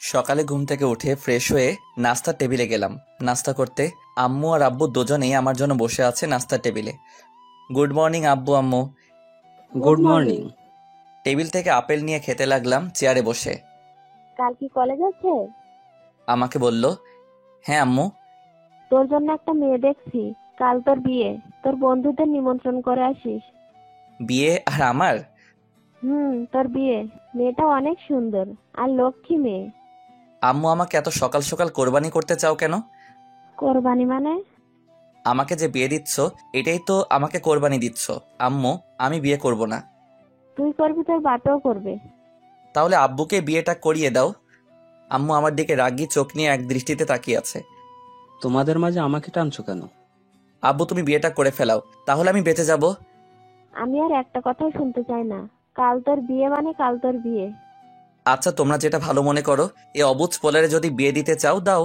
সকালে ঘুম থেকে উঠে ফ্রেশ হয়ে নাস্তার টেবিলে গেলাম নাস্তা করতে। আম্মু আর আব্বু দুজনেই আমার জন্য বসে আছে নাস্তার টেবিলে। গুড মর্নিং আব্বু আম্মু। Good good morning. Morning. Table থেকে আপেল নিয়ে খেতে লাগলাম চেয়ারে বসে। কাল কি কলেজ আছে? আমাকে বলল, হ্যাঁ আম্মু। তোর জন্য একটা মেয়ে দেখছি। কাল তোর বিয়ে, তোর বন্ধুদের নিমন্ত্রণ করে আসিস। বিয়ে আর আমার? তোর বিয়ে। মেয়েটা অনেক সুন্দর আর লক্ষ্মী মেয়ে। আম্মু আমাকে এত সকাল সকাল কোরবানি করতে চাও কেন? কোরবানি মানে? আমাকে যে বিয়ে দিচ্ছ এটাই তো আমাকে কোরবানি দিচ্ছ। আম্মু, আমি বিয়ে করব না। তুই করবি, তোর বাপেও করবে। তাহলে আব্বুকে বিয়েটা করিয়ে দাও। আম্মু আমার দিকে রাগী চোখ নিয়ে এক দৃষ্টিতে তাকিয়ে আছে। তোমাদের মাঝে আমাকে টানছো কেন? আব্বু তুমি বিয়েটা করে ফেলাও, তাহলে আমি বেঁচে যাব। আমি আর একটা কথাও শুনতে চাই না। কাল তোর বিয়ে মানে কাল তোর বিয়ে। আচ্ছা তোমরা যেটা ভালো মনে করো। এ অবুঝ পোলারে যদি বিয়ে দিতে চাও দাও।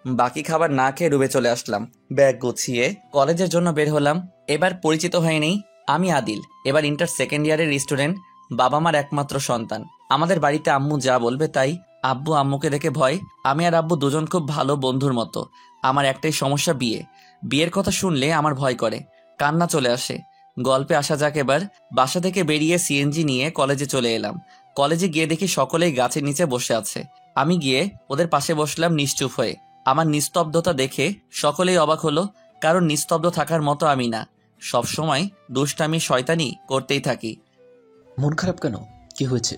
বাকি খাবার না খেয়ে রুমে চলে আসলাম। ব্যাগ গুছিয়ে কলেজের জন্য বের হলাম। এবার পরিচিত হয়ে নেই, আমি আদিল, এবার ইন্টার সেকেন্ড ইয়ারের স্টুডেন্ট, বাবা মার একমাত্র সন্তান। আমাদের বাড়িতে আম্মু যা বলবে তাই। আব্বু আম্মুকে দেখে ভয়। আমি আর আব্বু দুজন খুব ভালো বন্ধুর মতো। আমার একটাই সমস্যা, বিয়ে। বিয়ের কথা শুনলে আমার ভয় করে, কান্না চলে আসে। গল্পে আসা যাক এবার। বাসা থেকে বেরিয়ে সিএনজি নিয়ে কলেজে চলে এলাম। কলেজে গিয়ে দেখি সকলেই গাছের নিচে বসে আছে। আমি গিয়ে ওদের পাশে বসলাম নিশ্চুপ হয়ে। আমার নিস্তব্ধতা দেখে সকলেই অবাক হলো, কারণ নিস্তব্ধ থাকার মতো আমি না। সবসময় দুষ্টামি শয়তানি করতেই থাকি। মন খারাপ কেন? কি হয়েছে?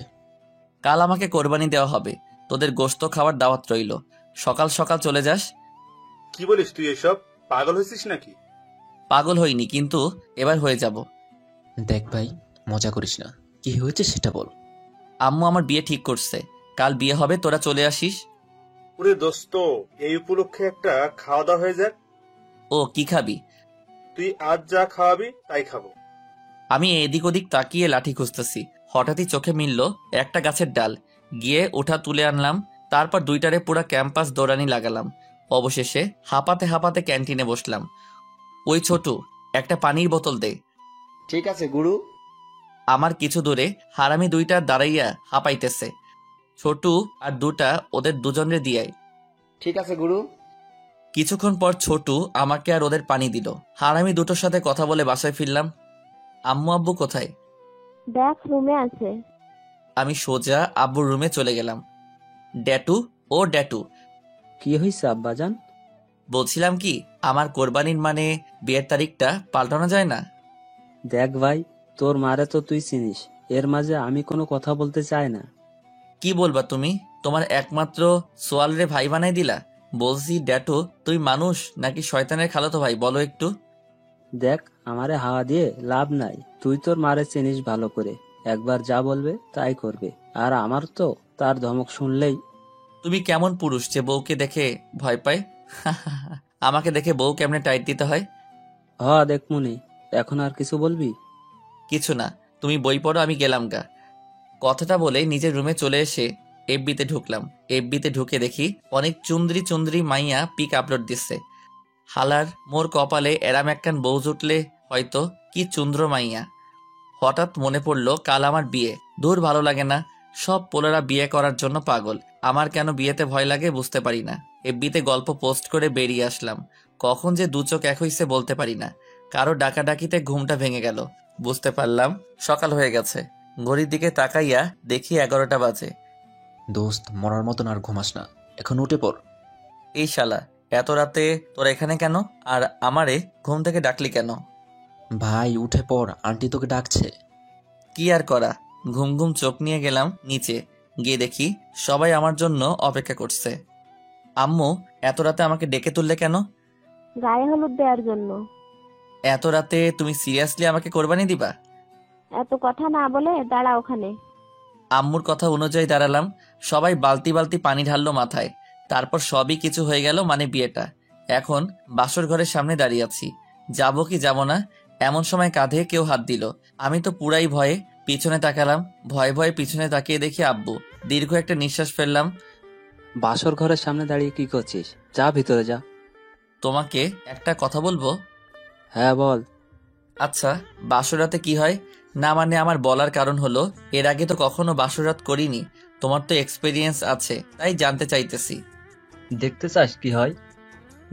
কাল আমাকে কোরবানি দেওয়া হবে, তোদের গোশত খাওয়ার দাওয়াত রইল। সকাল সকাল চলে যাস। কি বলিস তুই এসব? পাগল হয়েছিস নাকি? পাগল হইনি, কিন্তু এবার হয়ে যাব। দেখ ভাই, মজা করিস না। কি হয়েছে সেটা বল। আম্মু আমার বিয়ে ঠিক করছে, কাল বিয়ে হবে, তোরা চলে আসিস। ওরে দোস্ত, এই উপলক্ষে একটা খাওয়া দাওয়া হয়ে যাক। ও কি খাবি? তুই আজ যা খাওয়াবি তাই খাবো। আমি এদিক ওদিক তাকিয়ে লাঠি খুঁজতেছি, হঠাৎই চোখে মিলল একটা গাছের ডাল। গিয়ে ওঠা তুলে আনলাম। তারপর দুইটারে পুরা ক্যাম্পাস দৌড়ানি লাগালাম। অবশেষে হাঁপাতে হাঁপাতে ক্যান্টিনে বসলাম। ওই ছোট, একটা পানির বোতল দে। ঠিক আছে গুরু। আমার কিছু দূরে হারামি দুইটা দাঁড়াইয়া হাঁপাইতেছে। ছোটু আর দুটা ওদের দুজনের দিয়াই। ঠিক আছে গুরু। কিছুক্ষণ পর ছোটু আমাকে আর ওদের পানি দিল। হারামি দুটোর সাথে কথা বলে বাসায় ফিরলাম। আম্মু আব্বু কোথায়? দেখ, রুমে আছে। আমি সোজা আব্বুর রুমে চলে গেলাম। ড্যাটু, ও ড্যাটু, কি হয়েছে আব্বাজান? বলছিলাম কি, আমার কোরবানির মানে বিয়ের তারিখটা পাল্টানো যায় না? দেখ ভাই, তোর মারে তো তুই চিনিস, এর মাঝে আমি কোনো কথা বলতে চাই না। কি বলবা তুমি? তোমার একমাত্র সোয়ালরে ভাই বানাই দিলা। বলছি ড্যাটু, তুই মানুষ নাকি শয়তানের খালাতো ভাই, বলো একটু। দেখ, আমারে হাওয়া দিয়ে লাভ নাই। তুই তোর মারে চিনিস ভালো করে, একবার যা বলবে তাই করবে। আর আমার তো তার ধমক শুনলেই। তুমি কেমন পুরুষ যে বউকে দেখে ভয় পায়? আমাকে দেখে বউ কেমনে টাইট দিতে হয়। দেখ মুনি, এখন আর কিছু বলবি? কিছু না, তুমি বই পড়ো, আমি গেলাম গা। কথাটা বলে নিজের রুমে চলে এসে এফবিতে ঢুকলাম। এফবিতে ঢুকে দেখি অনেক চুন্দ্রি চুন্দ্রি মাইয়া পিক আপলোড দিচ্ছে। হালার মোর কপালে এরাম একখান বউ জুটলে হয়তো, কি চুন্দ্র মাইয়া। হঠাৎ মনে পড়লো কাল আমার বিয়ে। দূর ভালো লাগে না, সব পোলারা বিয়ে করার জন্য পাগল। আমার কেন বিয়েতে ভয় লাগে বুঝতে পারি না। এফবিতে গল্প পোস্ট করে বেরিয়ে আসলাম। কখন যে দু চোখ এক হইছে বলতে পারি না। কারো ডাকাডাকিতে ঘুমটা ভেঙে গেল। বুঝতে পারলাম সকাল হয়ে গেছে। ঘড়ির দিকে তাকাইয়া দেখি 11টা বাজে। দোস্ত, মরার মতন আর ঘুমাস না, এখন উঠে পড়। এই শালা, এত রাতে তোরা এখানে কেন? আর আমারে ঘুম থেকে ডাকলি কেন? ভাই উঠে পড়, আন্টি তোকে ডাকছে। কি আর করা, ঘুম ঘুম চোখ নিয়ে গেলাম নিচে। গিয়ে দেখি সবাই আমার জন্য অপেক্ষা করছে। আম্মু, এত রাতে আমাকে ডেকে তুললে কেন? গায়ে হলুদ দেওয়ার জন্য। এত রাতে তুমি সিরিয়াসলি আমাকে কোরবানি দিবা? এত কথা না বলে দাঁড়া ওখানে। আম্মুর কথা অনুযায়ী দাঁড়ালাম। সবাই বালতি বালতি পানি ঢাললো মাথায়। তারপর সবই কিছু হয়ে গেল, মানে বিয়েটা। এখন বাসর ঘরের সামনে দাঁড়িয়ে আছি, যাবো কি যাব না। এমন সময় কাঁধে কেউ হাত দিল। আমি তো পুরাই ভয়ে পিছনে তাকালাম। ভয়ে ভয়ে পিছনে তাকিয়ে দেখি আব্বু। দীর্ঘ একটা নিঃশ্বাস ফেললাম। বাসর ঘরের সামনে দাঁড়িয়ে কি করছিস? যা ভিতরে যা। তোমাকে একটা কথা বলবো? হ্যাঁ বল। আচ্ছা, বাসরাতে কি হয় না, মানে আমার বলার কারণ হলো এর আগে তো কখনো বাসরাত করিনি। তোমার তো এক্সপিরিয়েন্স আছে, তাই জানতে চাইতেছি। দেখতে চাস কি হয়?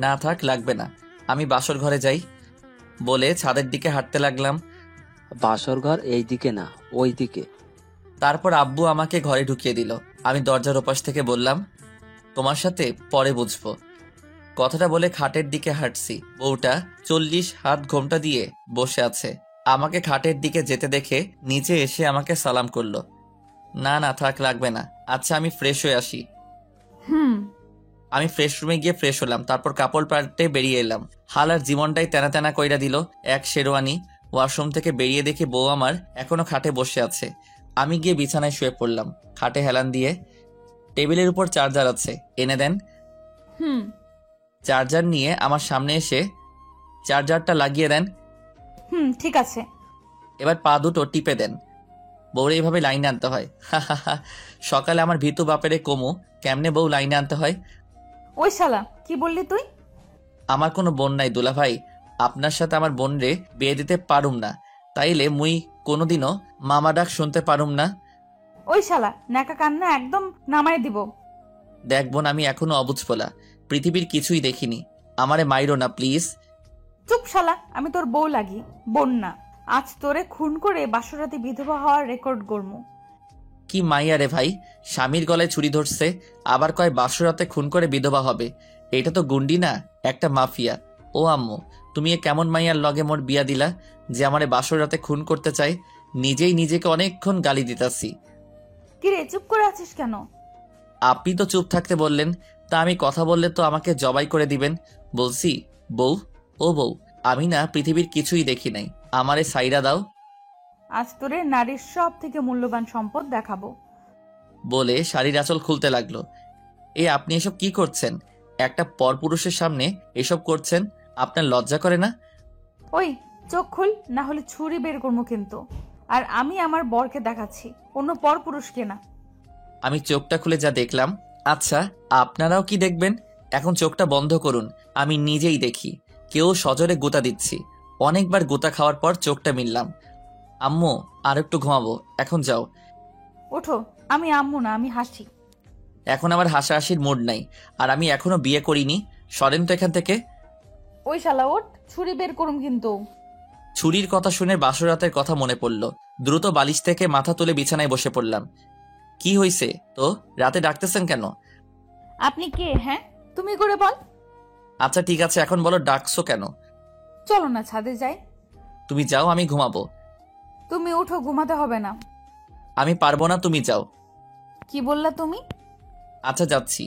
না থাক, লাগবে না, আমি বাসর ঘরে যাই বলে ছাদের দিকে হাঁটতে লাগলাম। বাসর ঘর এই দিকে না, ওই দিকে। তারপর আব্বু আমাকে ঘরে ঢুকিয়ে দিল। আমি দরজার ওপাশ থেকে বললাম, তোমার সাথে পরে বুঝবো। কথাটা বলে খাটের দিকে হাঁটছি। বউটা 40 হাত ঘোমটা দিয়ে বসে আছে। আমাকে খাটের দিকে যেতে দেখে নিচে এসে আমাকে সালাম করলো। না না থাক, লাগবে না। আচ্ছা আমি ফ্রেশ হয়ে আসি। আমি ফ্রেশ রুমে গিয়ে ফ্রেশ হলাম, তারপর কাপড় পাল্টে বেরিয়ে এলাম। হালার জীবনটাই তেনা তেনা কইরা দিল। এক শেরওয়ানি। ওয়াশরুম থেকে বেরিয়ে দেখি বউ আমার এখনো খাটে বসে আছে। আমি গিয়ে বিছানায় শুয়ে পড়লাম। খাটে হেলান দিয়ে। টেবিলের উপর চার্জার আছে, এনে দেন। চার্জার নিয়ে আমার সামনে এসে চার্জারটা লাগিয়ে দেন। ঠিক আছে। এবার পা দুটো টিপে দেন। বউরে এইভাবে লাইনে আনতে হয়। সকালে আমার ভীতু বাপেরে কমু কেমনে বউ লাইনে আনতে হয়। ওই শালা, কি বললি তুই? আমার কোনো বোন নাই দুলা ভাই, আপনার সাথে আমার বোন রে বিয়ে দিতে পারুম না, তাইলে মুই কোনোদিনও মামা ডাক শুনতে পারুম না। ওই শালা, নাকা কান্না একদম নামায় দিব। দেখ বোন, আমি এখনো অবুঝ ফোলা, পৃথিবীর কিছুই দেখিনি, আমারে মাইরো না প্লিজ। চুপ শালা, আমি তোর বউ লাগি, বোন না। আজ তোরে খুন করে বাসরাতে বিধবা হওয়ার রেকর্ড গড়মু। কি মাইয়া রে ভাই, স্বামীর গলায় ছুরি ধরছে, আবার কয় বাসরাতে খুন করে বিধবা হবে। এটা তো গুন্ডি না, একটা মাফিয়া। ও আম্মু, তুমি এ কেমন মাইয়ার লগে মোর বিয়া দিলা যে আমারে বাসরাতে খুন করতে চাই? নিজেই নিজেকে অনেকক্ষণ গালি দিতাছি। কিরে, চুপ করে আছিস কেন? আপনি তো চুপ থাকতে বললেন, তা আমি কথা বললে তো আমাকে জবাই করে দিবেন। বলছি বউ, ও বউ, আমি না পৃথিবীর কিছুই দেখি নাই, আমারে সাইরা দাও। আজ তোরে নারীর সব থেকে মূল্যবান সম্পদ দেখাবো। বলে শাড়ির আঁচল খুলতে লাগলো। আপনি এসব কি করছেন? একটা পরপুরুষের সামনে এসব করছেন, আপনার লজ্জা করে না? ওই চোখ খুল, না হলে ছুরি বের করবো কিন্তু। আর আমি আমার বরকে দেখাচ্ছি, অন্য পর পুরুষকে না। আমি চোখটা খুলে যা দেখলাম। আচ্ছা আপনারাও কি দেখবেন? এখন চোখটা বন্ধ করুন, আমি নিজেই দেখি। কেউ সজোরে গোতা দিচ্ছি। অনেকবার গোতা খাওয়ার পর চোখটা মিললাম। আম্মু আর একটু ঘুমাবো, এখন যাও। ওঠো, আমি আম্মু না, আমি হাসি। এখন আমার হাসাহাসির মুড নাই, আর আমি এখনো বিয়ে করিনি। সরেন তো এখান থেকে। ওই শালা ওঠ, ছুরি বের করুম কিন্তু। ছুরির কথা শুনে বাসরাতের কথা মনে পড়ল। দ্রুত বালিশ থেকে মাথা তুলে বিছানায় বসে পড়লাম। কি হইছে তো, রাতে ডাকতেছেন কেন? আপনি কে? হ্যাঁ, তুমি করে বল। আচ্ছা ঠিক আছে, এখন বলো ডাকছো কেন? চলো না ছাদে যাই। তুমি যাও, আমি ঘুমাবো। তুমি উঠো, ঘুমাতে হবে না। আমি পারবো না, তুমি যাও। কি বললা তুমি? আচ্ছা যাচ্ছি।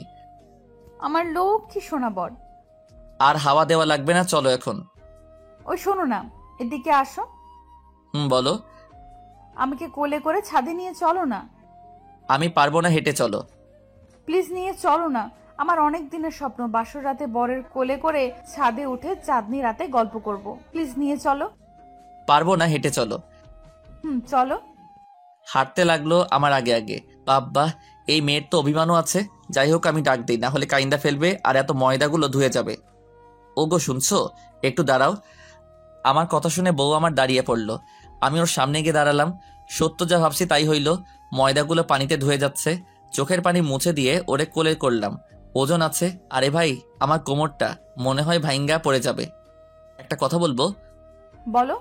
আমার লক্ষ্মী সোনা বর। আর হাওয়া দেওয়া লাগবে না, চলো এখন। ওই শোনো না, এদিকে আসো। বলো। আমাকে কোলে করে ছাদে নিয়ে চলো না। আমি পারবো না, হেঁটে চলো। প্লিজ নিয়ে চলো না। আমার অনেক দিনের স্বপ্ন বাসর রাতে বরের কোলে করে ছাদে উঠে চাঁদনি রাতে গল্প করব। প্লিজ নিয়ে চলো। পারবো না, হেঁটে চলো। চলো। হাঁটতে লাগলো আমার আগে আগে। বাব্বা, এই মেয়ের তো অভিমানও আছে। যাই হোক, আমি ডাক দিই, না হলে কাইন্দা ফেলবে আর এত ময়দাগুলো ধুয়ে যাবে। ওগো শুনছো, একটু দাঁড়াও। আমার কথা শুনে বউ আমার দাঁড়িয়ে পড়লো। আমি ওর সামনে গিয়ে দাঁড়ালাম। সত্য যা ভাবছি তাই হইল। ময়দাগুলো পানিতে ধুয়ে যাচ্ছে। চোখের পানি মুছে দিয়ে ওরে কোলে করলাম। ওজন আছে। আরে ভাই, আমার কোমরটা মনে হয় ভাইঙ্গা পড়ে যাবে। একটা কথা বলবো? বলো।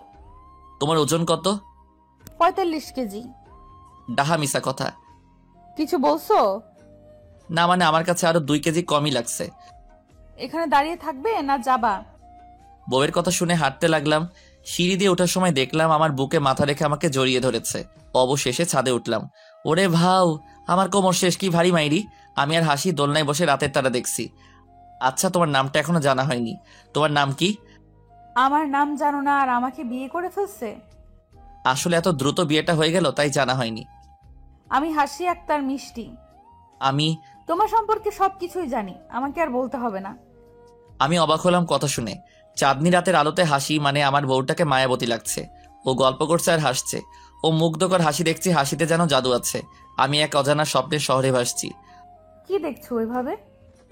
তোমার ওজন কত? 45 কেজি। ডাহা মিশা কথা। কিছু বলছো? না মানে আমার কাছে আরো 2 কেজি কমই লাগছে। এখানে দাঁড়িয়ে থাকবে না যাবা? বউয়ের কথা শুনে হাঁটতে লাগলাম। সিঁড়ি দিয়ে ওঠার সময় দেখলাম আমার বুকে মাথা রেখে আমাকে জড়িয়ে ধরেছে। অবশেষে ছাদে উঠলাম। ওরে ভাও, আমার কোমর শেষ, কি ভারী মাইরি। আমি আর হাসি দোলনায় বসে রাতের তারা দেখছি। আচ্ছা তোমার নামটা এখনো জানা হয়নি, তোমার নাম কি? আমার নাম জানো না আর আমাকে বিয়ে করে ফেলছে? আসলে এত দ্রুত বিয়েটা হয়ে গেল, তাই জানা হয়নি। আমি হাসি আক্তার মিষ্টি। আমি তোমার সম্পর্কে সবকিছুই জানি, আমাকে আর বলতে হবে না। আমি অবাক হলাম কথা শুনে। চাঁদনি রাতের আলোতে হাসি মানে আমার বউটাকে মায়াবতী লাগছে। ও গল্প করছে আর হাসছে। ও মুগ্ধকর হাসি দেখছি, হাসিতে যেন জাদু আছে। আমি এক অজানা স্বপ্নের শহরে ভাসছি। কি দেখছো ওইভাবে?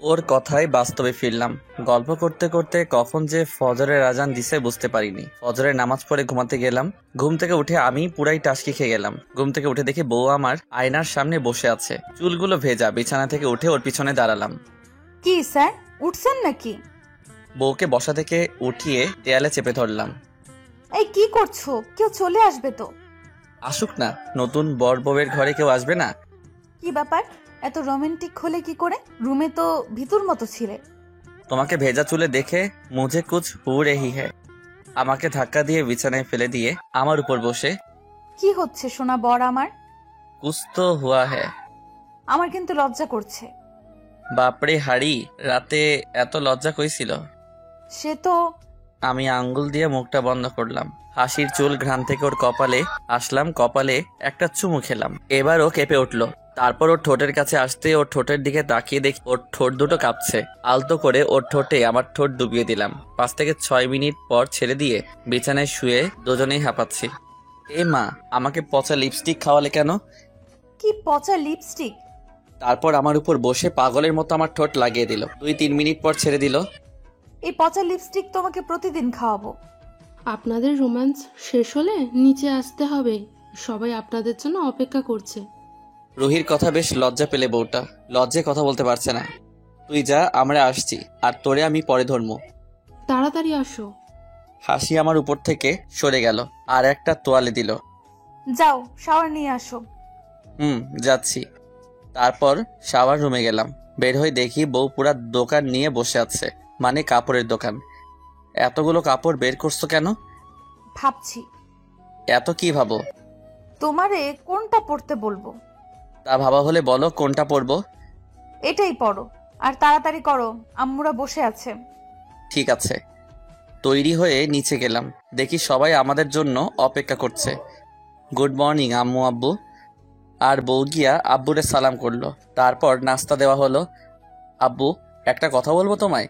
ওর কথায় বাস্তবে ফিরলাম। গল্প করতে করতে কখন যে ফজরের আজান দিছে বুঝতে পারিনি। ফজরের নামাজ পড়ে ঘুমাতে গেলাম। ঘুম থেকে উঠে আমি পুরাই টাসকি খেয়ে গেলাম। ঘুম থেকে উঠে দেখি বউ আমার আয়নার সামনে বসে আছে, চুলগুলো ভেজা। বিছানা থেকে উঠে ওর পিছনে দাঁড়ালাম। কি স্যার, উঠছেন নাকি? বউকে বসা থেকে উঠিয়ে দেয়ালে চেপে ধরলাম। এই কি করছো? কেউ চলে আসবে তো। আসুক না, নতুন বর বউয়ের ঘরে কেউ আসবে না? কি ব্যাপার, এত রোমান্টিক হলে কি করে? রুমে তো ভিতুর মতো ছিলে। তোমাকে ভেজা চুলে দেখে মুঝে কুছ হু রেহি হ্যায়। আমাকে ধাক্কা দিয়ে বিছানায় ফেলে দিয়ে আমার উপর বসে, কি হচ্ছে সোনা বর আমার? কুছ তো হুয়া হ্যায়। আমার কিন্তু লজ্জা করছে। বাপরে হাড়ি, রাতে এত লজ্জা কইছিল? সে তো। আমি আঙ্গুল দিয়ে মুখটা বন্ধ করলাম। হাসির চুল ঘ্রাণ থেকে ওর কপালে আসলাম, কপালে একটা চুমু খেলাম। এবার ও কেঁপে উঠলো। তারপর ওর ঠোঁটের কাছে আসতে ওর ঠোঁটের দিকে তাকিয়ে দেখি ওর ঠোঁট দুটো কাঁপছে। আলতো করে ওর ঠোঁটে আমার ঠোঁট ডুবিয়ে দিলাম। 5 থেকে 6 মিনিট পর ছেড়ে দিয়ে বিছানায় শুয়ে দুজনেই হাঁপাচ্ছি। এ মা, আমাকে পচা লিপস্টিক খাওয়ালে কেন? কি পচা লিপস্টিক? তারপর আমার উপর বসে পাগলের মতো আমার ঠোঁট লাগিয়ে দিল। 2-3 মিনিট পর ছেড়ে দিল। এই পচা লিপস্টিক তোমাকে প্রতিদিন খাওয়াবো। আপনাদের রোম্যান্স শেষ হলে নিচে আসতে হবে, সবাই আপনাদের জন্য অপেক্ষা করছে। রুহির কথা বেশ লজ্জা পেলে বউটা, লজ্জায় কথা বলতে পারছে না। তুই যা, আমরা আসছি, আর তোরে আমি পরে ধরবো। তাড়াতাড়ি আসো। হাসি আমার উপর থেকে সরে গেল আর একটা তোয়ালে দিল। যাও শাওয়ার নিয়ে আসো। যাচ্ছি। তারপর শাওয়ার রুমে গেলাম। বের হয়ে দেখি বউ পুরা দোকান নিয়ে বসে আছে, মানে কাপড়ের দোকান। এতগুলো কাপড় বের করছো কেন? ভাবছি এত কি ভাবো? তোমারে কোনটা পড়তে বলবো। তা ভাবা হলে বলো কোনটা পরবো। এটাই পড়ো, আর তাড়াতাড়ি করো, আম্মুরা বসে আছে। ঠিক আছে। তৈরি হয়ে নিচে গেলাম। দেখি সবাই আমাদের জন্য অপেক্ষা করছে। গুড মর্নিং আম্মু আব্বু। আর বউ গিয়া আব্বুরে সালাম করলো। তারপর নাস্তা দেওয়া হলো। আব্বু, একটা কথা বলবো তোমায়।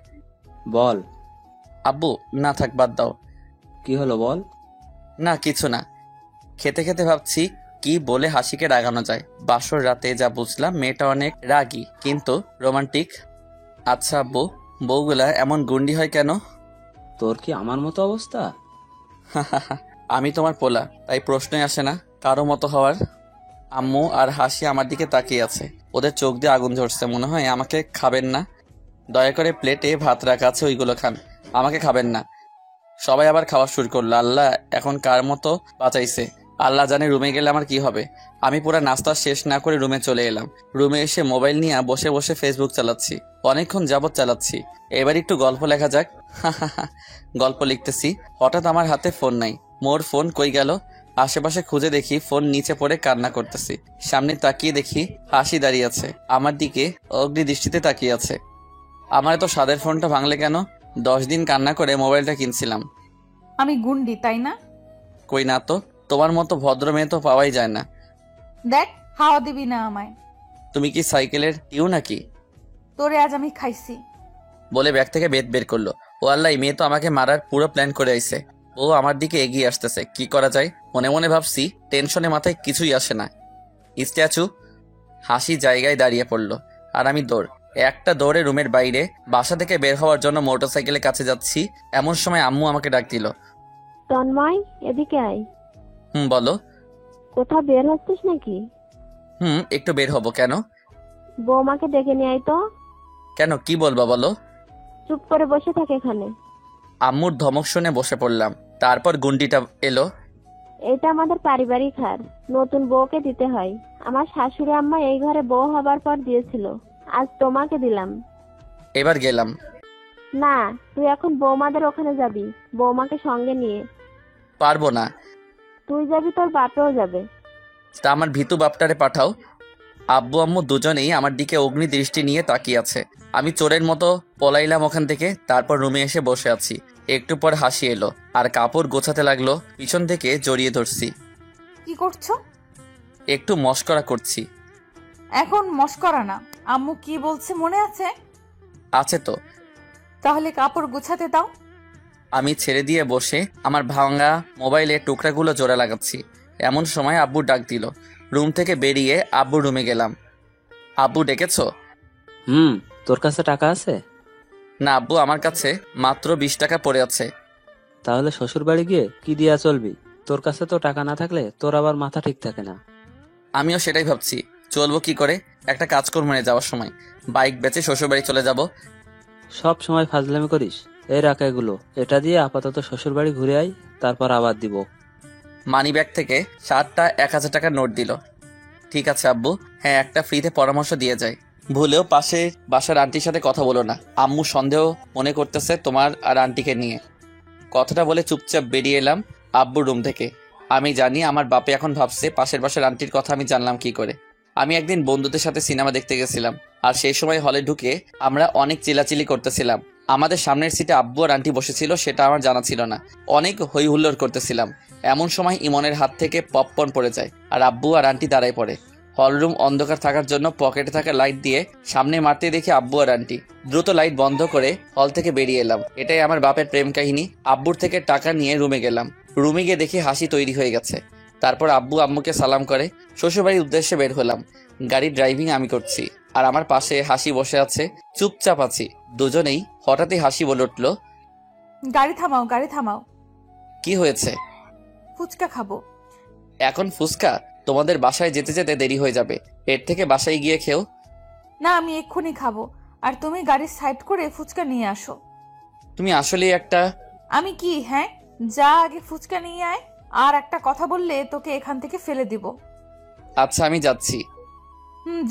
বল। আব্বু, না থাক, বাদ দাও। কি হলো বল। না কিছু না। খেতে খেতে ভাবছি কি বলে হাসিকে রাগানো যায়। বাসর রাতে যা বুঝলাম মেয়েটা অনেক রাগী কিন্তু রোমান্টিক। আচ্ছা আব্বু, বউগুলা এমন গুন্ডি হয় কেন? তোর কি আমার মতো অবস্থা? আমি তোমার পোলা, তাই প্রশ্নই আসে না কারো মতো হওয়ার। আম্মু আর হাসি আমার দিকে তাকিয়ে আছে। ওদের চোখ দিয়ে আগুন ঝরছে। মনে হয় আমাকে খাবেন না। দয়া করে প্লেটে ভাত রাখা আছে, ওইগুলো খান, আমাকে খাবেন না। সবাই আবার খাওয়া শুরু করলো। আল্লাহ এখন কার মতো বাঁচাইছে, আল্লাহ জানে রুমে গেলে আমার কি হবে। আমি পুরা নাস্তা শেষ না করে রুমে চলে এলাম। রুমে এসে মোবাইল নিয়ে বসে বসে ফেসবুক চালাচ্ছি। অনেকক্ষণ যাবত চালাচ্ছি। এবার একটু গল্প লেখা যাক। গল্প লিখতেছি, হঠাৎ আমার হাতে ফোন নাই। মোর ফোন কই গেল? আশেপাশে খুঁজে দেখি ফোন নিচে পড়ে কান্না করতেছি। সামনে তাকিয়ে দেখি হাসি দাঁড়িয়ে আছে, আমার দিকে অগ্নি দৃষ্টিতে তাকিয়ে আছে। আমার তো স্বাদের ফোনটা ভাঙলে কেন? 10 দিন কান্না করে মোবাইলটা কিনছিলাম। আমি গুন্ডি তাই না? কই না তো, তোমার মতো ভদ্র মেয়ে তো পাওয়াই যায় না। দেখ, হাওয়া দিবি না আমায়। তুমি কি সাইকেলের টিউ নাকি? তোরে আজ আমি খাইছি। বলে ব্যাগ থেকে বেত বের করলো। ও আল্লাহ, মেয়ে তো আমাকে মারার পুরো প্ল্যান করে আইছে। ও আমার দিকে এগিয়ে আসতেছে, কি করা যায় মনে মনে ভাবছি। টেনশনে মাথায় কিছুই আসে না। স্ট্যাচু। হাসি জায়গায় দাঁড়িয়ে পড়লো আর আমি একটা দৌড়ে রুমের বাইরে বাসা থেকে বের হওয়ার জন্য মোটরসাইকেলের কাছে যাচ্ছি। এমন সময় আম্মু আমাকে ডাক দিল। তন্ময়, এদিকে আয়। বলো। কোথাও বের হচ্ছিস নাকি? একটু বের হবো। কেন? বৌমাকে ডেকে নিয়ে আয় তো। কেন, কি বলবা বলো। চুপ করে বসে থাকে এখানে। আম্মুর ধমক শুনে বসে পড়লাম। তারপর গুন্ডিটা এলো। এটা আমাদের পারিবারিক হার, নতুন বউকে দিতে হয়। আমার শাশুড়ি আম্মা এই ঘরে বউ হবার পর দিয়েছিল, আজ তোমাকে দিলাম। এবার গেলাম। না, তুই এখন বৌমাদের ওখানে যাবি, বৌমাকে সঙ্গে নিয়ে। পারবো না। তুই যাবি, তোর বাপেও যাবে। তা আমার ভীতু বাপটারে পাঠাও। আব্বু আম্মু দুজনেই আমার দিকে অগ্নি দৃষ্টি নিয়ে তাকিয়ে আছে। আমি চোরের মতো পলাইলাম ওখান থেকে। তারপর রুমে এসে বসে আছি। একটু পর হাসি এলো আর কাপড় গোছাতে লাগলো। পিছন থেকে জড়িয়ে ধরছি। কি করছো? একটু মস্করা করছি। এখন মস্করা না, আম্মু কি বলছে মনে আছে? আছে তো। তাহলে কাপড় গুছাতে দাও। আমি ছেড়ে দিয়ে বসে আমার ভাঙা মোবাইলে টুকরাগুলো জোড়া লাগাচ্ছি। এমন সময় আব্বু ডাক দিল। রুম থেকে বেরিয়ে আব্বু রুমে গেলাম। আব্বু ডেকেছো? তোর কাছে টাকা আছে? না আব্বু, আমার কাছে মাত্র 20 টাকা পড়ে আছে। তাহলে শ্বশুর বাড়ি গিয়ে কি দিয়া চলবি? তোর কাছে তো টাকা না থাকলে তোর আবার মাথা ঠিক থাকে না। আমিও সেটাই ভাবছি, চলবো কি করে। একটা কাজ করবো না, যাওয়ার সময় বাইক বেচে শ্বশুরবাড়ি চলে যাব। সব সময় ফাজলামি করিস। এই রাখ এগুলো, এটা দিয়ে আপাতত শ্বশুর বাড়ি ঘুরে আয়, তারপর আবার দিব। মানি ব্যাগ থেকে 7টা 1000 টাকার নোট দিল। ঠিক আছে আব্বু, হ্যাঁ একটা ফ্রিতে পরামর্শ দিয়ে যায়। ভুলেও পাশে বাসার আন্টির সাথে কথা বলো না, আম্মু সন্দেহ মনে করতেছে তোমার আর আন্টিকে নিয়ে। কথাটা বলে চুপচাপ বেরিয়ে এলাম আব্বুর রুম থেকে। আমি জানি আমার বাপে এখন ভাবছে পাশের বাসার আন্টির কথা আমি জানলাম কি করে। আমি একদিন বন্ধুদের সাথে সিনেমা দেখতে গেছিলাম, আর সেই সময় হলে ঢুকে আমরা অনেক চিল্লাচিল্লি করতেছিলাম। আমাদের সামনের সিটে আব্বু আর আন্টি বসেছিল, সেটা আমার জানা ছিল না। অনেক হই হুল্লোড় করতেছিলাম। এমন সময় ইমনের হাত থেকে পপকর্ন পড়ে যায়, আর আব্বু আর আন্টি দাঁড়ায় পড়ে। হলরুম অন্ধকার থাকার জন্য পকেটে থাকা লাইট দিয়ে সামনে মারতে দেখি আব্বু আর আন্টি। দ্রুত লাইট বন্ধ করে হল থেকে বেরিয়ে এলাম। এটাই আমার বাপের প্রেম কাহিনী। আব্বুর থেকে টাকা নিয়ে রুমে গেলাম। রুমে গিয়ে দেখি হাসি তৈরি হয়ে গেছে। তারপর আব্বু আম্মুকে সালাম করে শ্বশুরবাড়ির উদ্দেশ্যে বের হলাম। গাড়ির ড্রাইভিং আমি করছি, আর আমার পাশে হাসি বসে আছে। চুপচাপ আছি দুজনেই। হঠাৎই হাসি বলে উঠল, গাড়ি থামাও, গাড়ি থামাও। কি হয়েছে? ফুচকা খাবো। এখন ফুচকা? তোমাদের বাসায় যেতে যেতে দেরি হয়ে যাবে, এর থেকে বাসায় গিয়ে খেও। না, আমি এক্ষুনি খাবো। আর তুমি গাড়ির সাইড করে ফুচকা নিয়ে আসো। তুমি আসলেই একটা। আমি কি? হ্যাঁ, যা আগে ফুচকা নিয়ে আয়। আর একটা কথা বললে তোকে এখান থেকে ফেলে দিব। আচ্ছা আমি যাচ্ছি।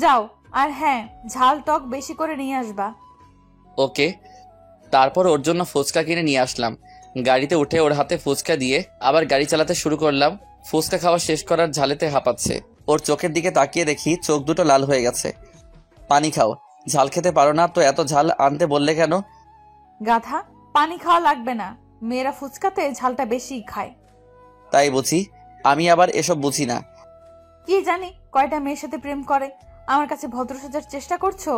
যাও। আর হ্যাঁ, ঝাল টক বেশি করে নিয়ে আসবা। ওকে। তারপর ওর জন্য ফুচকা কিনে নিয়ে আসলাম। গাড়িতে উঠে ওর হাতে ফুচকা দিয়ে আবার গাড়ি চালাতে শুরু করলাম। ফুচকা খাওয়া শেষ করার ঝালেতে হাঁপাচ্ছে। ওর চোখের দিকে তাকিয়ে দেখি চোখ দুটো লাল হয়ে গেছে। পানি খাও, ঝাল খেতে পারো না তো এত ঝাল আনতে বললে কেন? গাধা, পানি খাওয়া লাগবে না। মেয়েরা ফুচকাতে ঝালটা বেশি খায়। তাই বুঝি? আমি আবার এসব বুঝি না। কি জানি কয়টা মেয়ের সাথে প্রেম করে। আমার কাছে ভদ্র সাজার চেষ্টা করছো?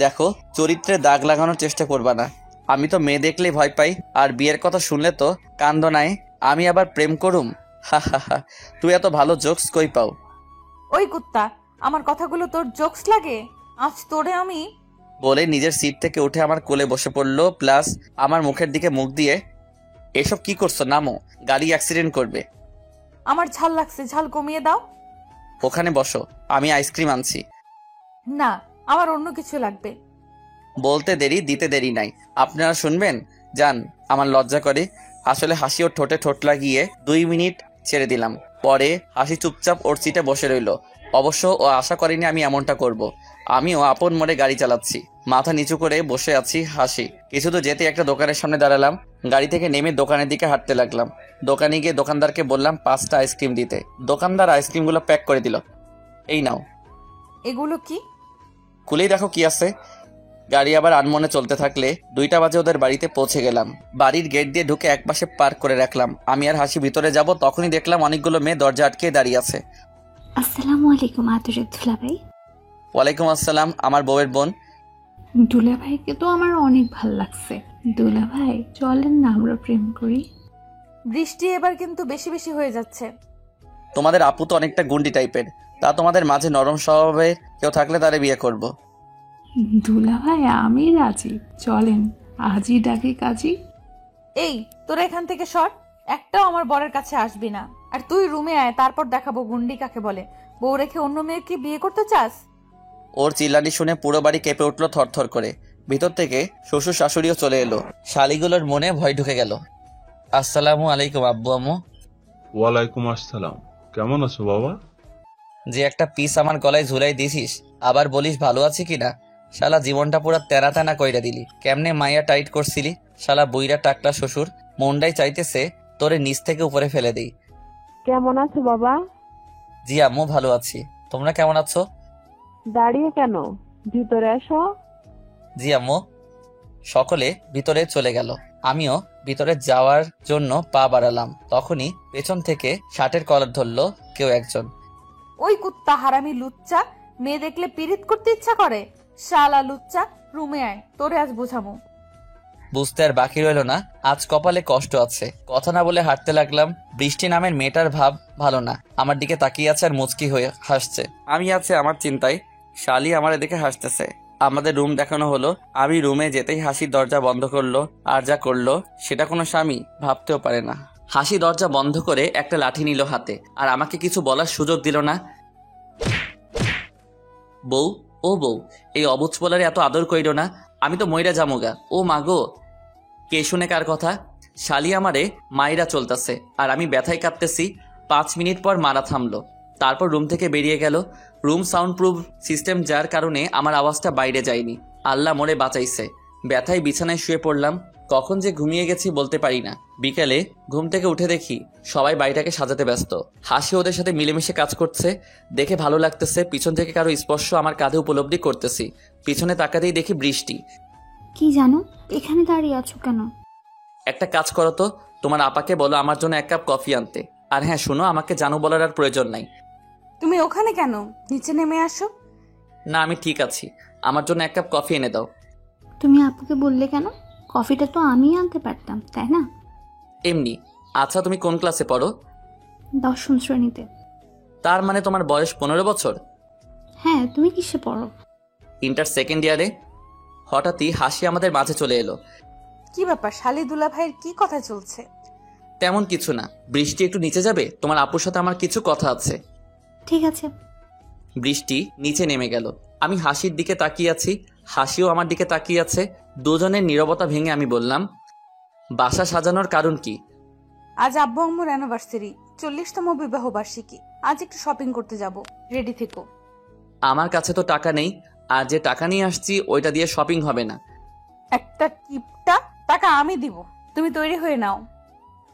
দেখো, চরিত্রে দাগ লাগানোর চেষ্টা করবা না। আমি তো মেয়ে দেখলেই ভয় পাই, আর বিয়ের কথা শুনলে তো কান্দ নাই। আমি আবার প্রেম করুম? হা হা হা, তুই এত ভালো জোকস কই পাও? ওই কুত্তা, আমার কথাগুলো তোর জোকস লাগে? আজ তোরে আমি। বলে নিজের সিট থেকে উঠে আমার কোলে বসে পড়লো, প্লাস আমার মুখের দিকে মুখ দিয়ে, এসব কি করছো? নামো, গাড়ি অ্যাক্সিডেন্ট করবে। আমার ঝাল লাগছে, ঝাল কমিয়ে দাও। ওখানে বসো, আমি আইসক্রিম আনছি। না, আমার অন্য কিছু লাগবে। বলতে দেরি দিতে দেরি নাই। আপনারা শুনবেন? যান, আমার লজ্জা করে। আসলে হাসি ওর ঠোঁটে ঠোঁট লাগিয়ে 2 মিনিট ছেড়ে দিলাম। পরে হাসি চুপচাপ ওর সিটে বসে রইল। অবশ্য ও আশা করেনি আমি এমনটা করব। আমিও আপন মনে গাড়ি চালাচ্ছি, মাথা নিচু করে বসে আছি। হাসি কিছু তো যেতে একটা দোকানের সামনে দাঁড়ালাম। গাড়ি থেকে নেমে দোকানের দিকে হাঁটতে লাগলাম। দোকানে গিয়ে দোকানদারকে বললাম 5টা আইসক্রিম দিতে। দোকানদার আইসক্রিমগুলো প্যাক করে দিল। এই নাও। এগুলো কি? খুলেই দেখো কি আছে। গাড়ি আবার আনমনে চলতে থাকলে 2টা বাজে ওদের বাড়িতে পৌঁছে গেলাম। বাড়ির গেট দিয়ে ঢুকে একপাশে পার্ক করে রাখলাম। আমি আর হাসি ভিতরে যাব, তখনই দেখলাম অনেকগুলো মেয়ে দরজা আটকে দাঁড়িয়ে আছে। আসসালামু আলাইকুম আদরের দুলাভাই। ওয়ালাইকুম আসসালাম, আমার বউয়ের বোন। দুলাভাইকে তো আমার অনেক ভাল লাগছে। দুলাভাই চলেন না আমরা প্রেম করি। বৃষ্টি এবার কিন্তু বেশি বেশি হয়ে যাচ্ছে। তোমাদের আপু তো অনেকটা গুন্ডি টাইপের, তা তোমাদের মাঝে নরম স্বভাবের কেউ থাকলে তারে বিয়ে করব। দুলাভাই আমি রাজি, চলেন আজই ডাকি কাজী। এই, তোরা এখান থেকে সর। একটাও আমার বরের কাছে আসবি না। আর তুই রুমে আয়, তারপর দেখাবো গুন্ডি কাকে বলে। বউ রেখে অন্য মেয়েকে বিয়ে করতে চাস? ওর চিল্লানি শুনে পুরো বাড়ি কেঁপে উঠলো থরথর করে। ভিতর থেকে শ্বশুর শাশুড়িও চলে এলো। শালিগুলোর মনে ভয় ঢুকে গেল। আসসালামু আলাইকুম আব্বু আম্মু। ওয়ালাইকুম আসসালাম। কেমন আছো বাবা? যে একটা পিস আমার গলায় ঝুলাই দিছিস, আবার বলিস ভালো আছি কিনা। শালা জীবনটা পুরো তেনা তেনা কইরা দিলি। কেমনে মাইয়া টাইট করছিলি? শালা বইরা টাকলা শ্বশুর, মনটাই চাইতেছে তোরে নিচ থেকে উপরে ফেলে দেই। কেমন আছো বাবা? জি আম্মু ভালো আছি, তোমরা কেমন আছো? দাঁড়িয়ে কেন, ভিতরে এসো। জি আম্মু। সকলে ভিতরে চলে গেল। আমিও ভিতরে যাওয়ার জন্য পা বাড়ালাম, তখনই পেছন থেকে শার্টের কলার ধরলো কেউ একজন। ওই কুত্তা হারামি লুচ্চা, মেয়ে দেখলে পিরিত করতে ইচ্ছা করে। শালা লুচ্চা, রুমে আয়, তোরে আজ বোঝামো। বুঝতে আর বাকি রইল না, আজ কপালে কষ্ট আছে। কথা না বলে হাঁটতে লাগলাম। বৃষ্টি নামের মেয়েটার ভাব ভালো না, আমার দিকে তাকিয়ে আছে আর মুচকি হয়ে হাসছে। আমি আছে আমার চিন্তায়, শালি আমার এদিকে হাসতেছে। আমাদের রুম দেখানো হলো। আমি রুমে যেতেই হাসি দরজা বন্ধ করলো, আর যা করলো সেটা কোনো স্বামী ভাবতেও পারে না। হাসি দরজা বন্ধ করে একটা লাঠি নিল হাতে, আর আমাকে কিছু বলার সুযোগ দিল না। বউ, ও বউ, এই অবুজ পোলারে এত আদর কইরো না, আমি তো মইরা জামুগা। ও মাগো, কে শুনে কার কথা? শালি আমারে মাইরা চলতেছে, আর আমি ব্যথায় কাঁপতেছি। 5 মিনিট পর মারা থামলো, তারপর রুম থেকে বেরিয়ে গেল। রুম সাউন্ড প্রুফ সিস্টেম, যার কারণে আমার আওয়াজটা বাইরে যায়নি। আল্লাহ মোরে বাঁচাইছে। ব্যথায় বিছানায় শুয়ে পড়লাম। কখন যে ঘুমিয়ে গেছি বলতে পারি না। বিকেলে ঘুম থেকে উঠে দেখি সবাই বাড়িটাকে সাজাতে ব্যস্ত। হাসি ওদের সাথে মিলেমিশে কাজ করছে, দেখে ভালো লাগতেছে। পিছন থেকে কারো স্পর্শ আমার কাঁধে উপলব্ধি করতেছি। পিছনে তাকাতেই দেখি বৃষ্টি। কি জানো, এখানে দাঁড়িয়ে আছো কেন? একটা কাজ করো তো, তোমার আপাকে বলো আমার জন্য 1 কাপ কফি আনতে। আর হ্যাঁ শোনো, আমাকে জানো বলার আর প্রয়োজন নাই। তুমি ওখানে কেন? নিচে নেমে আসো। না, আমি ঠিক আছি, আমার জন্য 1 কাপ কফি এনে দাও। তুমি আপুকে বললে কেন? কফিটা তো আমিই আনতে পারতাম, তাই না? এমনি। আচ্ছা, তুমি কোন ক্লাসে পড়ো? 10ম শ্রেণীতে। তার মানে তোমার বয়স 15 বছর? হ্যাঁ, তুমি কিসে পড়ো? ইন্টার সেকেন্ড ইয়ারে। হঠাৎই হাসি আমাদের মাঝে চলে এলো। কি ব্যাপার, শালি দুলা ভাইয়ের কি কথা চলছে? তেমন কিছু না। বৃষ্টি, একটু নিচে যাবে? তোমার আপুর সাথে আমার কিছু কথা আছে। ঠিক আছে। বৃষ্টি নিচে নেমে গেল। আমি হাসির দিকে তাকিয়ে আছি, হাসিও আমার দিকে তাকিয়ে আছে। দুজনের নীরবতা ভেঙে আমি বললাম, বাসা সাজানোর কারণ কি? আজ আব্বু আম্মুর অ্যানিভার্সারি, 40তম বিবাহ বার্ষিকী। আজ একটু শপিং করতে যাব, রেডি থেকো। আমার কাছে তো টাকা নেই, আর যে টাকা নিয়ে আসছি ওইটা দিয়ে শপিং হবে না। একটা কিপটা, টাকা আমি দিব, তুমি তৈরি হয়ে নাও।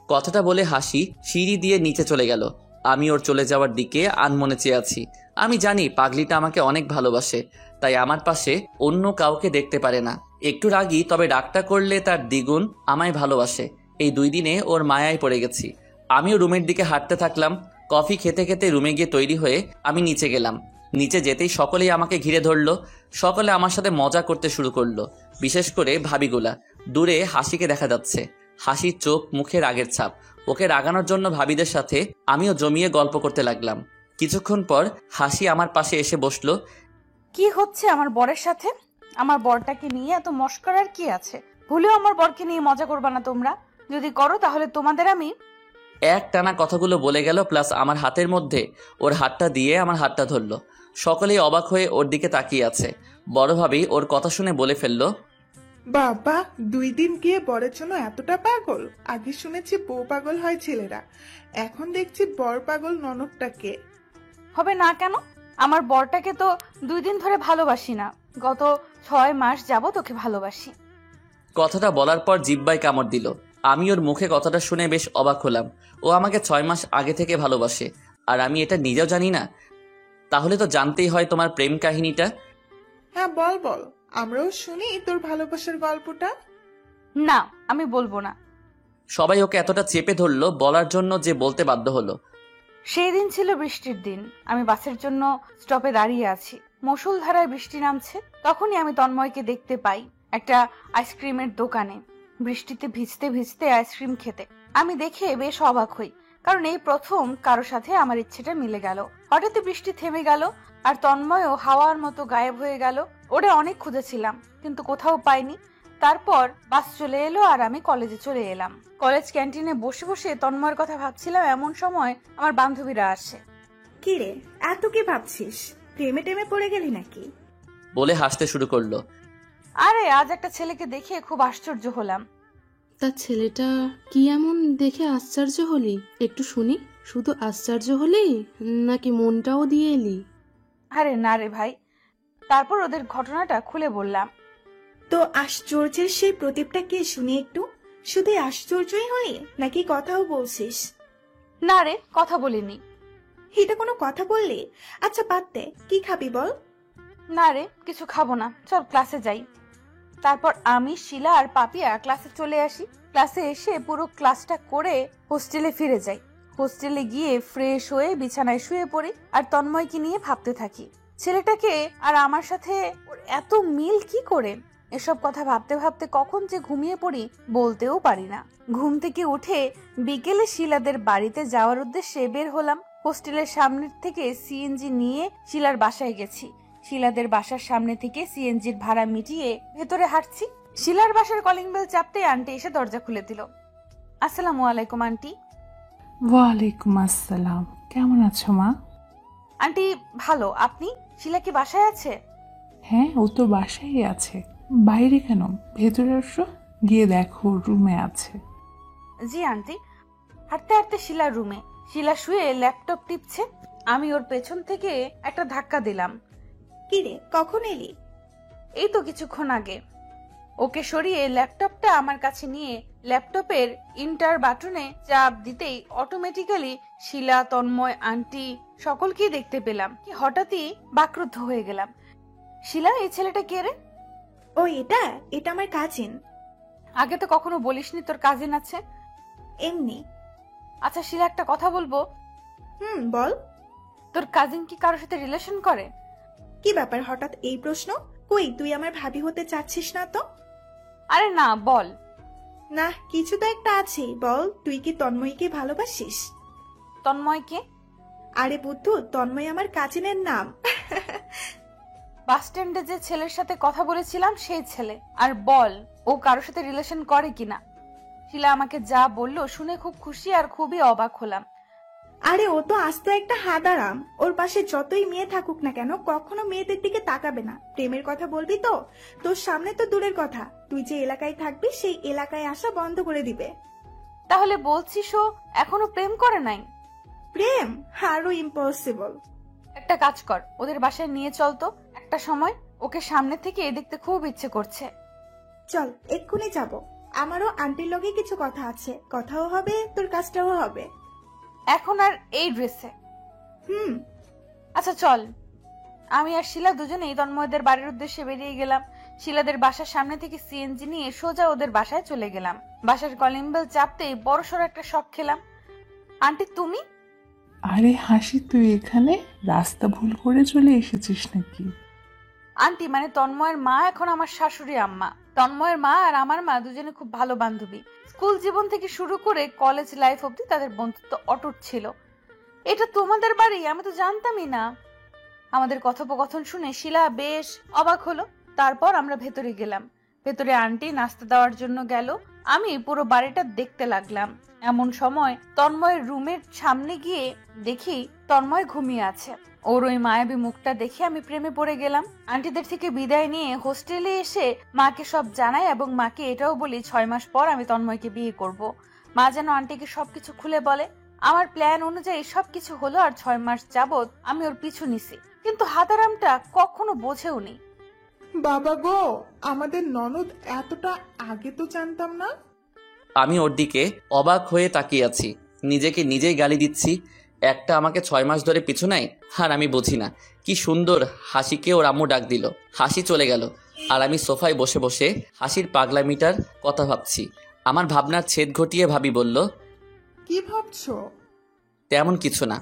কথাটা বলে হাসি সিঁড়ি দিয়ে নিচে চলে গেল। আমি ওর চলে যাওয়ার দিকে আনমনে চেয়ে আছি। আমি জানি পাগলিটা আমাকে অনেক ভালোবাসে, তাই আমার পাশে অন্য কাউকে দেখতে পারে না। একটু রাগী, তবে রাগটা করলে তার দ্বিগুণ আমায় ভালোবাসে। এই 2 দিনে ওর মায়ায় পড়ে গেছি। আমিও রুমের দিকে হাঁটতে থাকলাম। কফি খেতে খেতে রুমে গিয়ে তৈরি হয়ে আমি নিচে গেলাম। নিচে যেতেই সকলেই আমাকে ঘিরে ধরলো। সকলে আমার সাথে মজা করতে শুরু করলো, বিশেষ করে ভাবিগুলা। দূরে হাসিকে দেখা যাচ্ছে। হাসির চোখ মুখে রাগের ছাপ। ওকে রাগানোর জন্য ভাবিদের সাথে আমিও জমিয়ে গল্প করতে লাগলাম। কিছুক্ষণ পর হাসি আমার পাশে এসে বসলো। কি হচ্ছে আমার বরের সাথে? আমার বরটাকে নিয়ে এত মস্করার কি আছে? ভুলেও আমার বরকে নিয়ে মজা করবা না তোমরা। যদি করো তাহলে তোমাদের আমি... এক টানা কথাগুলো বলে গেল, প্লাস আমার হাতের মধ্যে ওর হাতটা দিয়ে আমার হাতটা ধরলো। সকলেই অবাক হয়ে ওর দিকে তাকিয়ে আছে। বড় ভাবি ওর কথা শুনে বলে ফেললো, বাবা, 2 দিন গিয়ে বরের জন্য এতটা পাগল? আগে শুনেছি বউ পাগল হয় ছেলেরা, এখন দেখছি বর পাগল ননদটাকে। হবে না কেন? আমার বরটাকে তো 2 দিন ধরে ভালোবাসি না, গত 6 মাস যাবত ওকে ভালোবাসি। কথাটা বলার পর জিব্বায় কামড় দিল। আমি ওর মুখে কথাটা শুনে বেশ অবাক হলাম। ও আমাকে 6 মাস আগে থেকে ভালোবাসে, আর আমি এটা নিজেও জানি না। তাহলে তো জানতেই হয় তোমার প্রেম কাহিনীটা। হ্যাঁ, বল বল, আমরাও শুনি তোর ভালোবাসার গল্পটা। না, আমি বলবো না। সবাই ওকে এতটা চেপে ধরলো বলার জন্য যে বলতে বাধ্য হলো। সেই দিন ছিল বৃষ্টির দিন। আমি বাসের জন্য স্টপে দাঁড়িয়ে আছি। মুষলধারায় বৃষ্টি নামছে। তখনই আমি তন্ময়কে দেখতে পাই একটা আইসক্রিমের দোকানে, বৃষ্টিতে ভিজতে ভিজতে আইসক্রিম খেতে। আমি দেখে বেশ অবাক হই, কারণ এই প্রথম কারো সাথে আমার ইচ্ছেটা মিলে গেল। হঠাৎ বৃষ্টি থেমে গেল, আর তন্ময়ও হাওয়ার মতো গায়েব হয়ে গেল। ওরে অনেক খুঁজেছিলাম, কিন্তু কোথাও পাইনি। তারপর বাস চলে এলো, আর আমি কলেজে চলে এলাম। কলেজ ক্যান্টিনে বসে বসে তন্ময়ের কথা ভাবছিলাম, এমন সময় আমার বান্ধবীরা আসে। কি রে, এত কি ভাবছিস? প্রেমে টেমে পড়ে গেলি নাকি? বলে হাসতে শুরু করলো। আরে আজ একটা ছেলেকে দেখে খুব আশ্চর্য হলাম। তা ছেলেটা কি এমন দেখে আশ্চর্য হলি? একটু শুনি। শুধু আশ্চর্য হলি নাকি মনটাও দিয়ে এলি? আরে না রে ভাই। তারপর ওদের ঘটনাটা খুলে বললাম। তো আশ্চর্যের সেই প্রদীপটা কে, শুনি একটু। শুধু আশ্চর্যই হলি নাকি কথাও বলছিস? না রে, কথা বলিনি। এটা কোনো কথা বললি? আচ্ছা বাদ দে, কি খাবি বল? না রে, কিছু খাবো না, চল ক্লাসে যাই। তারপর আমি, শিলা আর পাপিয়া ক্লাসে চলে আসি। ক্লাসে এসে পুরো ক্লাসটা করে হোস্টেলে ফিরে যাই। হোস্টেলে গিয়ে ফ্রেশ হয়ে বিছানায় শুয়ে পড়ি, আর তন্ময়কে নিয়ে ভাবতে থাকি। ছেলেটাকে আর আমার সাথে ওর এত মিল কি করে? এসব কথা ভাবতে ভাবতে কখন যে ঘুমিয়ে পড়ি বলতেও পারি না। ঘুম থেকে উঠে বিকেলে শিলাদের বাড়িতে যাওয়ার উদ্দেশ্যে বের হলাম। হোস্টেলের সামনের থেকে সিএনজি নিয়ে শিলার বাসায় গেছি। শিলাদের বাসার সামনে থেকে সিএনজির ভাড়া মিটিয়ে ভেতরে হাঁটছি। শিলার বাসার কলিং বেল চাপতে আন্টি এসে দরজা খুলে দিল। আসসালামু আলাইকুম আন্টি। ওয়ালাইকুম আসসালাম, কেমন আছো মা? আন্টি ভালো, আপনি? শিলা কি বাসায় আছে? হ্যাঁ, ও তো বাসায় আছে। বাইরে কেন, ভেতরে আসো, গিয়ে দেখো রুমে আছে। জি আন্টি। হাঁটতে হাঁটতে শিলার রুমে। শিলা শুয়ে ল্যাপটপ টিপছে। আমি ওর পেছন থেকে একটা ধাক্কা দিলাম। কি রে, কখন এলি? এই তো কিছুক্ষণ আগে। ওকে সরিয়ে ল্যাপটপটা আমার কাছে নিয়ে ল্যাপটপের ইন্টার বাটনে চাপ দিতেই অটোমেটিক্যালি শিলা, তন্ময়, আন্টি সকলকেই দেখতে পেলাম। কি হঠাৎই বাকরুদ্ধ হয়ে গেলাম। শিলা, এই ছেলেটা কে রে? ও এটা এটা আমার কাজিন। আগে তো কখনো বলিসনি তোর কাজিন আছে। এমনি। আচ্ছা শিলা, একটা কথা বলবো। বল। তোর কাজিন কি কারোর সাথে রিলেশন করে? কি ব্যাপার হঠাৎ এই প্রশ্ন? কই, তুই আমার ভাবি হতে চাচ্ছিস না তো? আরে না, বল না, কিছু তো একটা আছে, বল। তুই কি তন্ময়কে ভালোবাসিস? তন্ময়কে? আরে বুদ্ধু, তন্ময় আমার কাজিনের নাম। বাস স্ট্যান্ডে যে ছেলের সাথে কথা বলেছিলাম সেই ছেলে। আর বল ও কারোর সাথে রিলেশন করে কিনা। শিলা আমাকে যা বললো শুনে খুব খুশি আর খুবই অবাক হলাম। আরে ও তো আস্ত একটা হাদারাম। ওর পাশে যতই মেয়ে থাকুক না কেন, কখনো মেয়েদের দিকে তাকাবে না। প্রেমের কথা বলবি তো তোর সামনে তো দূরের কথা, তুই যে এলাকায় থাকবি সেই এলাকায় আসা বন্ধ করে দিবে। তাহলে বলছিস ও এখনো প্রেম করে নাই? প্রেম আরো ইম্পসিবল। একটা কাজ কর, ওদের বাসায় নিয়ে চল তো একটা সময়। ওকে সামনে থেকে দেখতে খুব ইচ্ছে করছে। চল, এক্ষুনি যাব। আমারও আন্টির লগে কিছু কথা আছে, কথাও হবে, তোর কাজটাও হবে। এখন আর এই ড্রেসে? আচ্ছা চল। আমি আর শিলা দুজনেই তন্ময়দের বাড়ির উদ্দেশ্যে বেরিয়ে গেলাম। শিলাদের বাসার সামনে থেকে সিএনজি নিয়ে সোজা ওদের বাসায় চলে গেলাম। বাসার কলিং বেল চাপতেই বড়সড় একটা শক খেলাম। আন্টি তুমি? আরে হাসি, তুই এখানে? রাস্তা ভুল করে চলে এসেছিস নাকি? আন্টি মানে তন্ময়ের মা এখন আমার শাশুড়ি আম্মা। তন্ময়ের মা আর আমার মা দুজনে খুব ভালো বান্ধবী। স্কুল জীবন থেকে শুরু করে কলেজ লাইফ অবধি তাদের বন্ধুত্ব অটুট ছিল। এটা তোমাদের বাড়ি? আমি তো জানতামই না। আমাদের কথোপকথন শুনে শিলা বেশ অবাক হলো। তারপর আমরা ভেতরে গেলাম। ভেতরে আন্টি নাস্তা দেওয়ার জন্য গেল। আমি পুরো বাড়িটা দেখতে লাগলাম। এমন সময় তন্ময়ের রুমের সামনে গিয়ে দেখি তন্ময় ঘুমিয়ে আছে। ওর ওই মায়াবী মুখটা দেখে আমি প্রেমে পড়ে গেলাম। আন্টিদের থেকে বিদায় নিয়ে হোস্টেলে এসে মাকে সব জানাই এবং মাকে এটাও বলি 6 মাস পর আমি তন্ময়কে বিয়ে করব। মা যেন আন্টিকে সবকিছু খুলে বলে। আমার প্ল্যান অনুযায়ী সবকিছু হলো আর 6 মাস যাবত আমি ওর পিছু নিছি, কিন্তু হাতারামটা কখনো বোঝেও নি। বাবা গো, আমাদের ননদ এতটা আগে তো জানতাম না। আমি ওর দিকে অবাক হয়ে তাকিয়ে আছি। নিজেকে নিজেই গালি দিচ্ছি। একটা আমাকে 6 মাস ধরে পিছু নেয়, আর আমি বুঝি না। কি সুন্দর হাসিকে ওর আম্মু ডাক দিল। হাসি চলে গেল আর আমি সোফায় বসে বসে হাসির পাগলামিটার কথা ভাবছি। আমার ভাবনার ছেদ ঘটিয়ে ভাবি বলল, কি ভাবছো? তেমন কিছু না।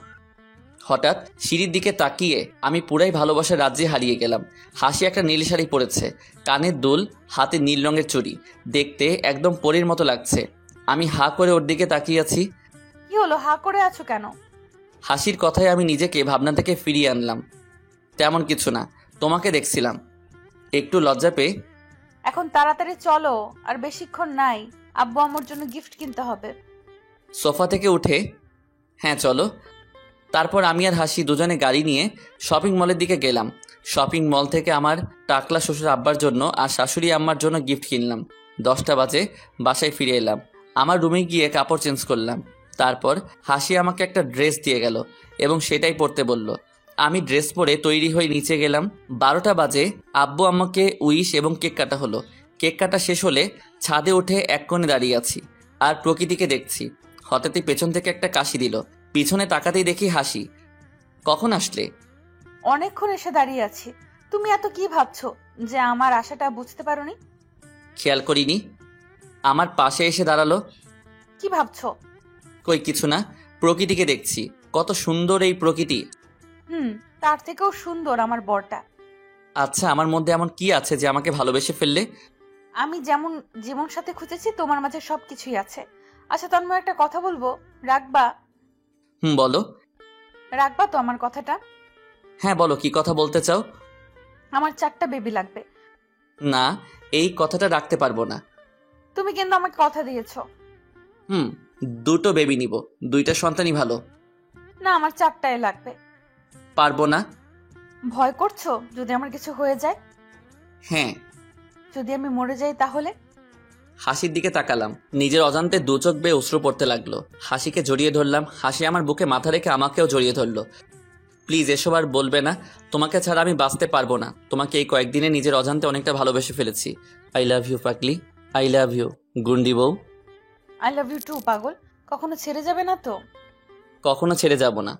হঠাৎ সিঁড়ির দিকে তাকিয়ে আমি পুরাই ভালোবাসার রাজ্যে হারিয়ে গেলাম। হাসি একটা নীল শাড়ি পরেছে, কানের দুল, হাতে নীল রঙের চুড়ি, দেখতে একদম পরীর মতো লাগছে। আমি হা করে ওর দিকে তাকিয়ে আছি। কি হলো, হা করে আছো কেন? হাসির কথায় আমি নিজেকে ভাবনা থেকে ফিরিয়ে আনলাম। তেমন কিছু না, তোমাকে দেখছিলাম। একটু লজ্জা পেয়ে। এখন তাড়াতাড়ি চলো, আর বেশিক্ষণ নাই। আব্বু আম্মুর জন্য গিফট কিনতে হবে। সোফা থেকে উঠে হ্যাঁ চলো। তারপর আমি আর হাসি দুজনে গাড়ি নিয়ে শপিং মলের দিকে গেলাম। শপিং মল থেকে আমার টাকলা শ্বশুর আব্বার জন্য আর শাশুড়ি আম্মার জন্য গিফট কিনলাম। 10টা বাজে বাসায় ফিরে এলাম। আমার রুমে গিয়ে কাপড় চেঞ্জ করলাম। তারপর হাসি আমাকে একটা ড্রেস দিয়ে গেল এবং সেটাই পরতে বলল। আমি ড্রেস পরে তৈরি হয়ে নিচে গেলাম। 12টা বাজে আব্বু আম্মাকে উইশ এবং কেক কাটা হলো। কেক কাটা শেষ হলে ছাদে উঠে এক কোণে দাঁড়িয়ে আছি আর প্রকৃতিকে দেখছি। হঠাৎই পেছন থেকে একটা কাশি দিল। পিছনে তাকাতেই দেখি হাসি। কখন আসলে? অনেকক্ষণ এসে দাঁড়িয়ে আছি। তুমি এত কি ভাবছো যে আমার আশাটা বুঝতে পারোনি? খেয়াল করিনি। আমার পাশে এসে দাঁড়ালো। কি ভাবছো? কই কিছু না, প্রকৃতিকে দেখছি। কত সুন্দর এই প্রকৃতি। তার থেকেও সুন্দর আমার বরটা। আচ্ছা, আমার মধ্যে এমন কি আছে যে আমাকে ভালোবেসে ফেললে? আমি যেমন জীবন সাথে খুঁজেছি তোমার মাঝে সবকিছুই আছে। আচ্ছা তন্ময়, একটা কথা বলবো, রাখবা? বলো। রাখবা তো আমার কথাটা? হ্যাঁ বলো, কি কথা বলতে চাও? আমার 4টা বেবি লাগবে। না, এই কথাটা রাখতে পারবো না। তুমি কিন্তু আমাকে কথা দিয়েছো। 2টো বেবি নিব, 2টা সন্তানই ভালো। না, আমার 4টাই লাগবে। পারবো না। ভয় করছো যদি আমার কিছু হয়ে যায়? হ্যাঁ। যদি আমি মরে যাই তাহলে? হাসির দিকে তাকালাম, নিজের অজান্তে 2 চোখ বেয়ে অশ্রু পড়তে লাগলো। হাসিকে জড়িয়ে ধরলাম, হাসি আমার বুকে মাথা রেখে আমাকেও জড়িয়ে ধরলো। প্লিজ এসব আর বলবে না, তোমাকে ছাড়া আমি বাঁচতে পারবো না। তোমাকে এই কয়েকদিনে নিজের অজান্তে অনেকটা ভালোবেসে ফেলেছি। আই লাভ ইউ পাগলি, আই লাভ ইউ গুন্ডি বউ। আই লাভ ইউ টু পাগল। কখনো ছেড়ে যাবে না তো? কখনো ছেড়ে যাব না।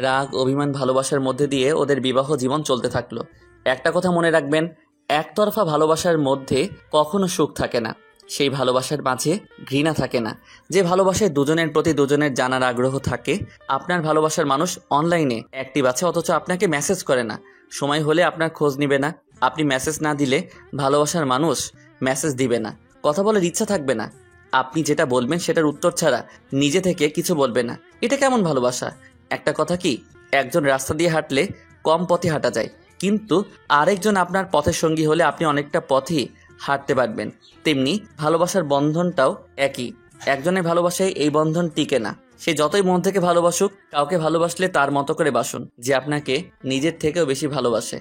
রাগ, অভিমান, ভালোবাসার মধ্যে দিয়ে ওদের বিবাহ জীবন চলতে থাকলো। একটা কথা মনে রাখবেন, একতরফা ভালোবাসার মধ্যে কখনো সুখ থাকে না, সেই ভালোবাসার মাঝে ঘৃণা থাকে না। যে ভালোবাসায় দুজনের প্রতি দুজনের জানার আগ্রহ থাকে। আপনার ভালোবাসার মানুষ অনলাইনে অ্যাক্টিভ আছে অথচ আপনাকে মেসেজ করে না, সময় হলে আপনার খোঁজ নিবে না। আপনি মেসেজ না দিলে ভালোবাসার মানুষ মেসেজ দিবে না, কথা বলার ইচ্ছা থাকবে না। আপনি যেটা বলবেন সেটার উত্তর ছাড়া নিজে থেকে কিছু বলবে না। এটা কেমন ভালোবাসা? একটা কথা কি, একজন রাস্তা দিয়ে হাঁটলে কম পথে হাঁটা যায়, কিন্তু আরেকজন আপনার পথের সঙ্গী হলে আপনি অনেকটা পথই হাঁটতে পারবেন। তেমনি ভালোবাসার বন্ধনটাও একই। একজনের ভালোবাসায় এই বন্ধন টিকে না। সে যতই মন থেকে ভালোবাসুক, কাউকে ভালোবাসলে তার মতো করে বাসুন, যে আপনাকে নিজের থেকেও বেশি ভালোবাসে।